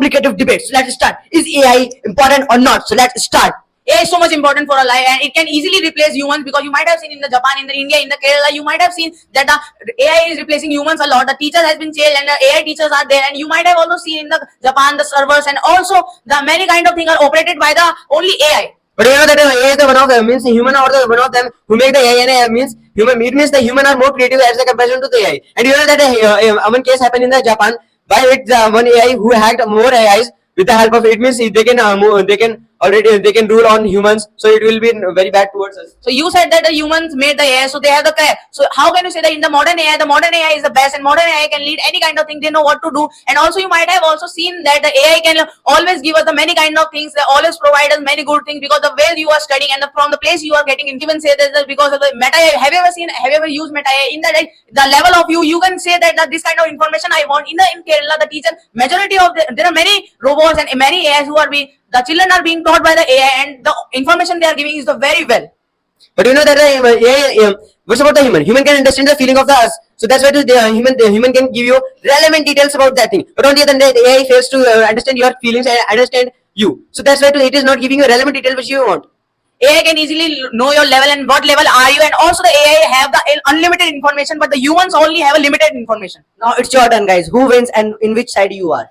complicated debate. So let's start. Is AI important or not? So let's start. AI is so much important for our life, and it can easily replace humans, because you might have seen in the Japan, in the India, in the Kerala, you might have seen that the AI is replacing humans a lot. The teachers has been changed and the AI teachers are there, and you might have also seen in the Japan the servers, and also the many kind of things are operated by the only AI. But you know that AI is the one of them, means human or the one of them who make the AI, and AI means human. It means the human are more creative as a comparison to the AI. And you know that one case happened in the Japan by which the one AI who hacked more AIs with the help of it, means they can they can rule on humans, so it will be very bad towards us. So you said that the humans made the AI, so they have the care. So how can you say that in the modern AI is the best, and modern AI can lead any kind of thing, they know what to do. And also you might have also seen that the AI can always give us the many kind of things, they always provide us many good things, because the way you are studying and from the place you are getting it. Even say that because of the Meta AI, have you ever used Meta AI? In that, the level of you can say that this kind of information I want. In Kerala, the teacher, majority of there are many robots and many AIs who are being, the children are being taught by the AI, and the information they are giving is the very well. But you know that AI, what's about the human? Human can understand the feeling of the us. So that's why the human can give you relevant details about that thing. But on the other hand, the AI fails to understand your feelings and understand you. So that's why it is not giving you relevant details which you want. AI can easily know your level and what level are you, and also the AI have the unlimited information, but the humans only have a limited information. Now it's your turn, guys. Who wins and in which side you are?